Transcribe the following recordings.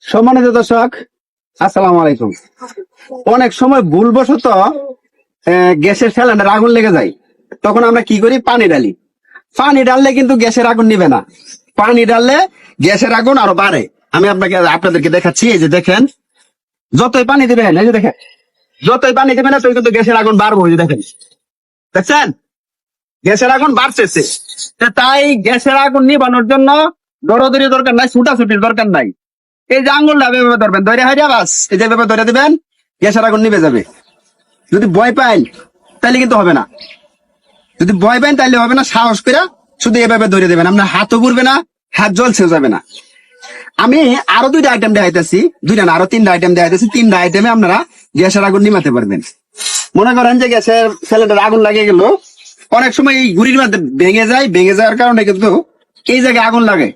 সম্মানিত দর্শক, আসসালামু আলাইকুম। অনেক সময় ভুলবশত গ্যাসের সিলিন্ডার আগুন লেগে যায়, তখন আমরা কি করি? পানি ঢালি। পানি ঢাললে কিন্তু গ্যাসের আগুন নিবে না, পানি ঢাললে গ্যাসের আগুন আরো বাড়ে। আমি আপনাদেরকে দেখাচ্ছি। এই যে দেখেন, যতই পানি দিবেন, এই যে দেখেন, যতই পানি দিবেন ততই কিন্তু গ্যাসের আগুন বাড়বো। এই যে দেখেন, দেখছেন গ্যাসের আগুন বাড়তেছে। তাই গ্যাসের আগুন নিবানোর জন্য দৌড়াদৌড়ি দরকার নাই, ছুটাছুটির দরকার নাই। এই যে আঙুলটা এভাবে ধরবেন, ধরে হারিয়া বাস এই যে এভাবে ধরে দিবেন, গ্যাসের আগুন নিভে যাবে। যদি ভয় পাইন তাহলে কিন্তু হবে না, যদি ভয় পাইন তাহলে হবে না। সাহস করে শুধু এভাবে ধরে দেবেন, আপনার হাতও ঘুরবে না, হাত জলছেও যাবে না। আমি আরো দুইটা আইটেম দেখাইতেছি, দুইটা না আরো তিনটা আইটেম দেখাইতেছি। তিনটা আইটেমে আপনারা গ্যাসের আগুন নিমাতে পারবেন। মনে করেন যে গ্যাসের সিলিন্ডার আগুন লাগিয়ে গেল, অনেক সময় এই গুড়ির মধ্যে ভেঙে যায়, ভেঙে যাওয়ার কারণে কিন্তু এই জায়গায় আগুন লাগে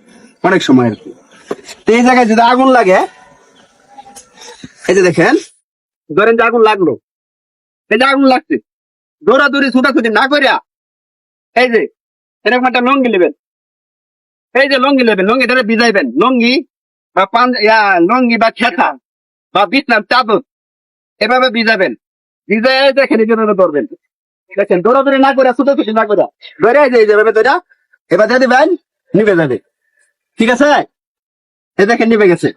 অনেক সময় আর কি। তো এই জায়গায় যদি আগুন লাগে, এই যে দেখেন, ধরেন যে আগুন লাগলো, এই যে আগুন লাগছে, দৌড়াদৌড়ি ছুটাছুটি না করিয়া এই যে এরকম একটা লঙ্গি নেবেন। এই যে লঙ্গি নেবেন, লঙ্গি ধরে ভিজাইবেন, লঙ্গি বা লঙ্গি বা খেতা বা বিছনার চাদর এভাবে ভিজাবেন। ভিজাই দেখেন এই জন্য ধরবেন, দেখেন দৌড়াদৌড়ি না করে, ছুটাছুটি না করে ধরে এই যে এইভাবে ধরে এবার দিয়ে দিবেন, নিভে যাবে। ঠিক আছে, এই দেখেন নিভে গেছে।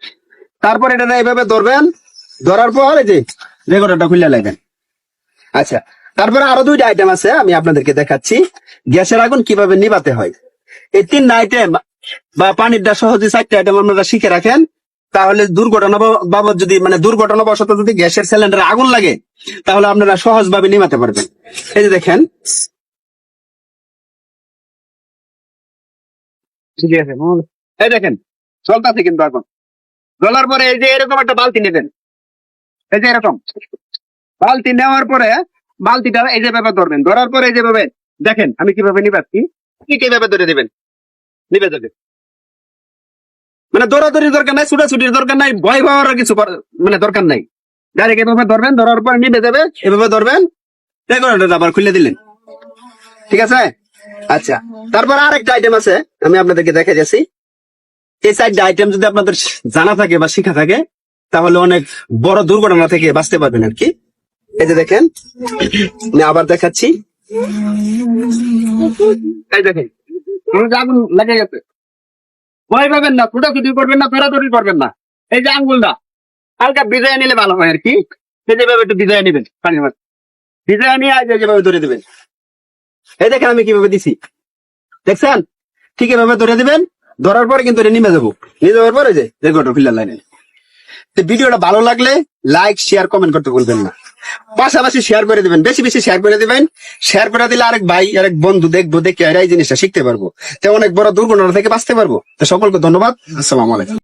তারপর এটা এইভাবে ধরবেন, ধরার পর এই যে রেগুলেটরটা খুলে লাগবেন। আচ্ছা, তারপরে আরো দুইটা আইটেম আছে, আমি আপনাদেরকে দেখাচ্ছি গ্যাসের আগুন কিভাবে নিভাতে হয়। এই তিনটা আইটেম বা পানিরটা সহ যে চারটা আইটেম আপনারা শিখে রাখেন, তাহলে দুর্ঘটনা বাবদ যদি দুর্ঘটনা বশত যদি গ্যাসের সিলিন্ডারে আগুন লাগে, তাহলে আপনারা সহজ ভাবে নিভাতে পারবেন। এই যে দেখেন, ঠিক আছে, এই দেখেন চলতেছে কিন্তু আগুন। জ্বলার পরে এই যে এরকম একটা বালতি নেবেন, এই যে এরকম বালতি নেওয়ার পরে বালতিটা এই যে ভাবে ধরবেন, ধরার পরে এই যে ভাবে দেখেন আমি কিভাবে নিবাচ্ছি, ঠিক এইভাবে ধরে দিবেন, নিবে যাবে। দৌড়াদৌড়ির দরকার নাই, ছুটাছুটির দরকার নাই, ভয় পাওয়ার কিছু দরকার নাই। ডাইরেক্ট এভাবে ধরবেন, ধরার পর নিবে যাবে, এভাবে ধরবেন, রেগুলেটর আবার খুলে দিলেন। ঠিক আছে। আচ্ছা, তারপর আরেকটা আইটেম আছে, আমি আপনাদেরকে দেখে যাচ্ছি। এই চারটা আইটেম যদি আপনাদের জানা থাকে বা শিখা থাকে, তাহলে অনেক বড় দুর্ঘটনা থেকে বাঁচতে পারবেন আর কি। এই যে দেখেন, আমি আবার দেখাচ্ছি। এই দেখেন আগুন লেগে গেছে, ভয় পাবেন না, ছুটাছুটি করবেন না, দৌড়াদৌড়ি করবেন না। এই যে আঙ্গুলটা হালকা ভিজাই নিলে ভালো হয় আর কি। যেভাবে একটু ভিজাই নিবেন, পানির মধ্যে ভিজাই নিয়ে যেভাবে ধরে দিবেন। এই দেখেন আমি কিভাবে দিছি, দেখছেন? ঠিক এভাবে ধরে দিবেন, ধরার পরে কিন্তু নেমে যাবো, নিয়ে যাওয়ার পরে যে রেগুলেটর ফিল্টার লাইনে। ভিডিওটা ভালো লাগলে লাইক, শেয়ার, কমেন্ট করতে ভুলবেন না। পাশাপাশি শেয়ার করে দিবেন, বেশি বেশি শেয়ার করে দিবেন। শেয়ার করে দিলে আরেক ভাই, আরেক বন্ধু দেখবো, দেখে এই জিনিসটা শিখতে পারবো, তো অনেক বড় দুর্ঘটনা থেকে বাঁচতে পারবো। তো সকলকে ধন্যবাদ, আসসালামু আলাইকুম।